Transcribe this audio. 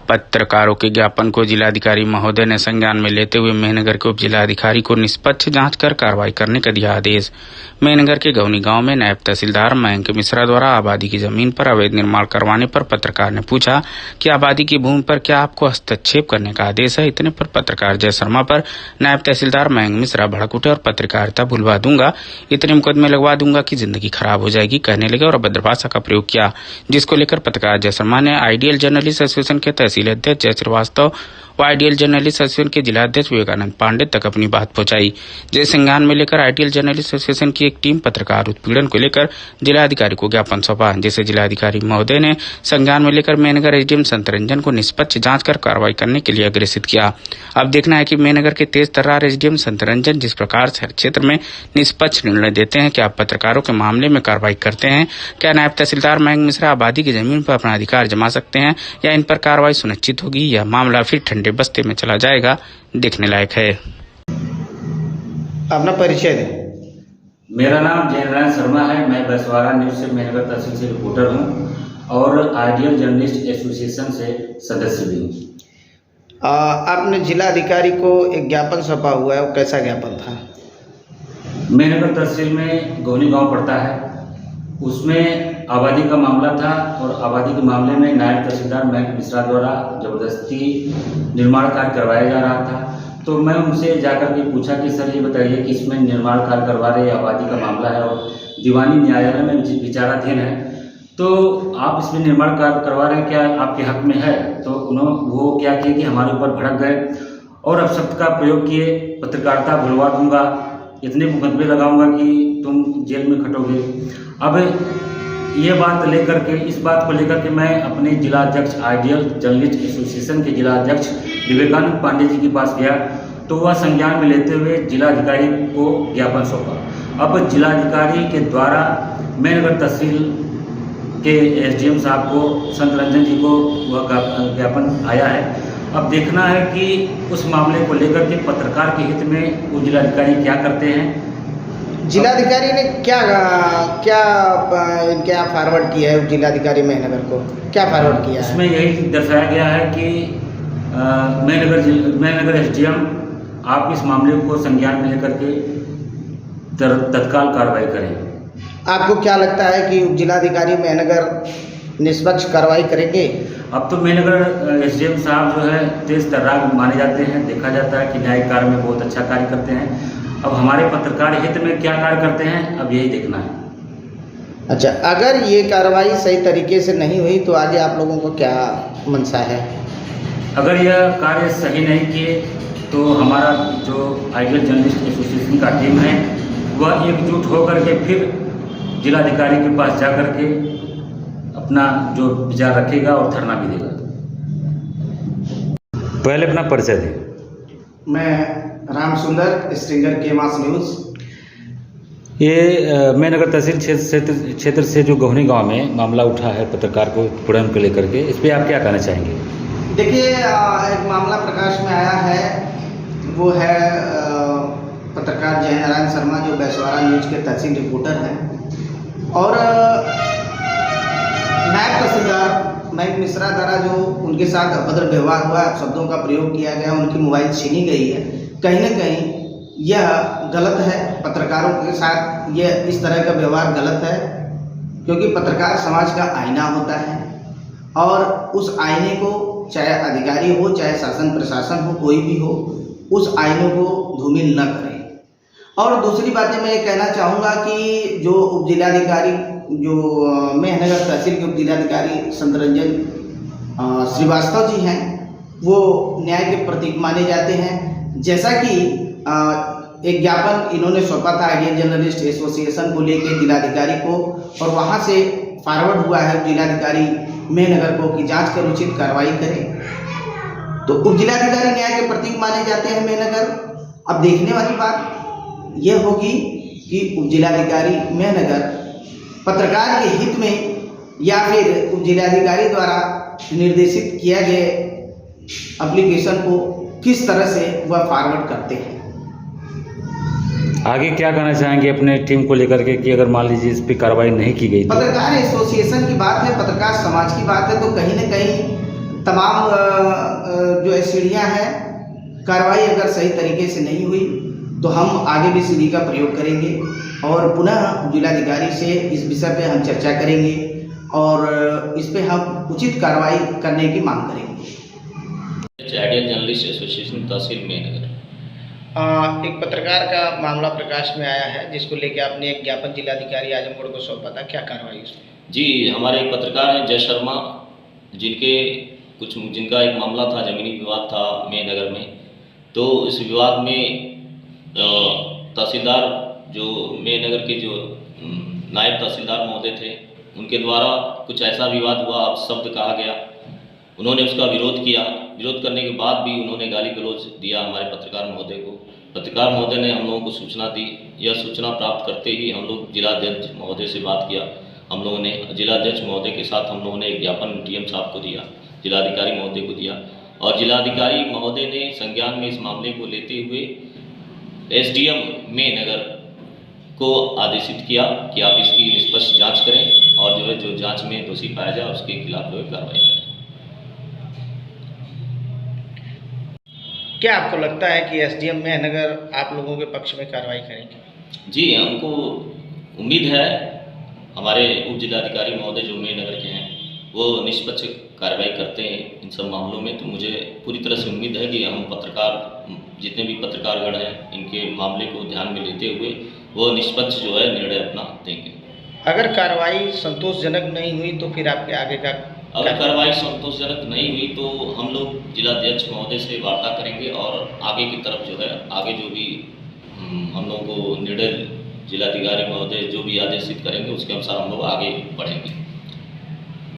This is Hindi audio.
पत्रकारों के ज्ञापन को जिलाधिकारी महोदय ने संज्ञान में लेते हुए मेहनगर के उप जिलाधिकारी को निष्पक्ष जांच कर कार्रवाई करने का दिया आदेश। मेहनगर के गौनी गांव में नायब तहसीलदार मयंक मिश्रा द्वारा आबादी की जमीन पर अवैध निर्माण करवाने पर पत्रकार ने पूछा कि आबादी की भूमि पर क्या आपको हस्तक्षेप करने का आदेश है। इतने पर पत्रकार जय शर्मा पर नायब तहसीलदार मयंक मिश्रा भड़क उठे और पत्रकारिता भुलवा दूंगा, इतने मुकदमे लगवा दूंगा कि जिंदगी खराब हो जाएगी कहने लगे और अभद्र भाषा का प्रयोग किया, जिसको लेकर पत्रकार जय शर्मा ने आइडियल जर्नलिस्ट एसोसिएशन के तहसील अध्यक्ष जय श्रीवास्तव व आइडियल जर्नलिस्ट एसोसिएशन के जिलाध्यक्ष विवेकानंद पांडे तक अपनी बात पहुंचाई। जिसे संज्ञान में लेकर आइडियल जर्नलिस्ट एसोसिएशन की एक टीम पत्रकार उत्पीड़न को लेकर जिलाधिकारी को ज्ञापन सौंपा, जिसे जिलाधिकारी महोदय ने संज्ञान में लेकर मेहनगर एसडीएम संत रंजन को निष्पक्ष जांच कर कार्रवाई करने के लिए अग्रेसित किया। अब देखना है कि मेहनगर के तेज तर्रार एसडीएम संत रंजन जिस प्रकार से हर क्षेत्र में निष्पक्ष निर्णय देते हैं, क्या पत्रकारों के मामले में कार्रवाई करते हैं, क्या नायब तहसीलदार मयंक मिश्रा आबादी की जमीन पर अपना अधिकार जमा सकते हैं या इन पर कार्रवाई सुनिश्चित होगी। यह मामला फिर ठंडे बस्ते में चला जाएगा, देखने लायक है। अपना परिचय दें। मेरा नाम जय नारायण शर्मा है। मैं बसवाड़ा न्यूज से मेहनगर तहसील से रिपोर्टर हूं और आइडियल जर्नलिस्ट एसोसिएशन से सदस्य भी हूं। आपने जिलाधिकारी को एक ज्ञापन सौंपा हुआ है, वो कैसा ज्ञापन था? मेहनगर तहसील में गौनी गांव पड़ता है, उसमें आबादी का मामला था और आबादी के मामले में नायब तहसीलदार मयंक मिश्रा द्वारा जबरदस्ती निर्माण कार्य करवाया जा रहा था। तो मैं उनसे जाकर के पूछा कि सर ये बताइए कि इसमें निर्माण कार्य करवा रहे आबादी का मामला है और दीवानी न्यायालय में विचाराधीन है, तो आप इसमें निर्माण कार्य करवा रहे हैं, क्या आपके हक में है? तो वो क्या किए कि हमारे ऊपर भड़क गए और अपशब्द का प्रयोग किए, पत्रकारिता भुलवा दूंगा, इतने मुकदमे लगाऊंगा कि तुम जेल में खटोगे। अब ये बात लेकर के इस बात को लेकर के मैं अपने जिलाध्यक्ष आइडियल जर्नलिस्ट एसोसिएशन के जिलाध्यक्ष विवेकानंद पांडे जी के पास गया, तो वह संज्ञान में लेते हुए जिलाधिकारी को ज्ञापन सौंपा। अब जिलाधिकारी के द्वारा मेहनगर तहसील के एसडीएम साहब को संत रंजन जी को वह ज्ञापन आया है। अब देखना है कि उस मामले को लेकर के पत्रकार के हित में वो जिलाधिकारी क्या करते हैं। जिलाधिकारी ने क्या फॉरवर्ड किया है? जिलाधिकारी मेहनगर को क्या फॉरवर्ड किया है? इसमें यही दर्शाया गया है कि मेहनगर एसडीएम आप इस मामले को संज्ञान में लेकर के तत्काल कार्रवाई करें। आपको क्या लगता है कि जिलाधिकारी मेहनगर निष्पक्ष कार्रवाई करेंगे? अब तो मेहनगर एसडीएम साहब जो है तेज तर्रार माने जाते हैं, देखा जाता है कि न्यायिक कार्य में बहुत अच्छा कार्य करते हैं। अब हमारे पत्रकार हित में क्या कार्य करते हैं, अब यही देखना है। अच्छा, अगर ये कार्रवाई सही तरीके से नहीं हुई तो आगे आप लोगों को क्या मंशा है? अगर यह कार्य सही नहीं किए तो हमारा जो आइडियल जर्नलिस्ट एसोसिएशन का टीम है वह एकजुट होकर के फिर जिलाधिकारी के पास जाकर के अपना जो विचार रखेगा और धरना भी देगा। पहले अपना परिचय दें। मैं राम सुंदर, स्ट्रिंगर के मास न्यूज़। ये मेहनगर तहसील क्षेत्र से जो गौनी गांव में मामला उठा है पत्रकार को उत्पीड़न को लेकर के, इस पर आप क्या कहना चाहेंगे? देखिए, एक मामला प्रकाश में आया है, वो है पत्रकार जय नारायण शर्मा जो बसवाड़ा न्यूज के तहसील रिपोर्टर हैं और नायब तहसीलदार मयंक मिश्रा द्वारा जो उनके साथ अभद्र व्यवहार हुआ, शब्दों का प्रयोग किया गया, उनकी मोबाइल छीनी गई है। कहीं ना कहीं यह गलत है। पत्रकारों के साथ यह इस तरह का व्यवहार गलत है, क्योंकि पत्रकार समाज का आईना होता है और उस आईने को चाहे अधिकारी हो, चाहे शासन प्रशासन हो, कोई भी हो, उस आईने को धूमिल न करें। और दूसरी बातें मैं ये कहना चाहूँगा कि जो उप जिलाधिकारी जो मेहनगर तहसील के उप जिलाधिकारी संत रंजन श्रीवास्तव जी हैं, वो न्याय के प्रतीक माने जाते हैं। जैसा कि एक ज्ञापन इन्होंने सौंपा था आइडियल जर्नलिस्ट एसोसिएशन को लेकर जिलाधिकारी को, और वहाँ से फॉरवर्ड हुआ है जिलाधिकारी मेहनगर को कि जांच कर उचित कार्रवाई करें। तो उप जिलाधिकारी न्याय के प्रतीक माने जाते हैं मेहनगर। अब देखने वाली बात यह होगी कि उप जिलाधिकारी मेहनगर पत्रकार के हित में या फिर उप जिलाधिकारी द्वारा निर्देशित किया गए एप्लीकेशन को किस तरह से वह फॉरवर्ड करते हैं। आगे क्या कहना चाहेंगे अपने टीम को लेकर के कि अगर मान लीजिए इस पर कार्रवाई नहीं की गई? पत्रकार एसोसिएशन की बात है, पत्रकार समाज की बात है, तो कहीं ना कहीं तमाम जो है सीढ़ियाँ हैं, कार्रवाई अगर सही तरीके से नहीं हुई तो हम आगे भी सीढ़ी का प्रयोग करेंगे और पुनः जिलाधिकारी से इस विषय पे हम चर्चा करेंगे और इस पे हम उचित कार्रवाई करने की मांग करेंगे। आइडियल जर्नलिस्ट एसोसिएशन तहसील मेहनगर। एक पत्रकार का मामला प्रकाश में आया है जिसको लेकर आपने एक ज्ञापन जिलाधिकारी आजमगढ़ को सौंपा था, क्या कार्रवाई उसमें? जी, हमारे एक पत्रकार हैं जय शर्मा, जिनका एक मामला था, जमीनी विवाद था मेहनगर में। तो इस विवाद में तहसीलदार जो मेहनगर के जो नायब तहसीलदार महोदय थे, उनके द्वारा कुछ ऐसा विवाद हुआ, अपशब्द कहा गया। उन्होंने उसका विरोध किया। विरोध करने के बाद भी उन्होंने गाली गलौज दिया हमारे पत्रकार महोदय को। पत्रकार महोदय ने हम लोगों को सूचना दी। यह सूचना प्राप्त करते ही हम लोग जिलाध्यक्ष महोदय से बात किया। हम लोगों ने जिलाध्यक्ष महोदय के साथ हम लोगों ने एक ज्ञापन डीएम साहब को दिया, जिलाधिकारी महोदय को दिया और जिलाधिकारी महोदय ने संज्ञान में इस मामले को लेते हुए एसडीएम मेहनगर को आदेशित किया कि आप इसकी निष्पक्ष जांच करें और जो जांच में दोषी पाया जाए उसके खिलाफ कार्रवाई करें। क्या आपको लगता है कि एसडीएम मेहनगर आप लोगों के पक्ष में कार्रवाई करेंगे? जी, हमको उम्मीद है हमारे उप जिलाधिकारी महोदय जो मेहनगर के हैं वो निष्पक्ष कार्रवाई करते हैं इन सब मामलों में। तो मुझे पूरी तरह से उम्मीद है कि हम जितने भी पत्रकारगण हैं इनके मामले को ध्यान में लेते हुए वो निष्पक्ष जो है निर्णय अपना देंगे। अगर कार्रवाई संतोषजनक नहीं हुई तो फिर आपके आगे का? अगर कार्रवाई संतोषजनक नहीं हुई तो हम लोग जिलाध्यक्ष महोदय से वार्ता करेंगे और आगे की तरफ जो है आगे जो भी हम लोगों को निर्णय जिलाधिकारी महोदय जो भी आदेशित करेंगे उसके अनुसार हम लोग आगे बढ़ेंगे।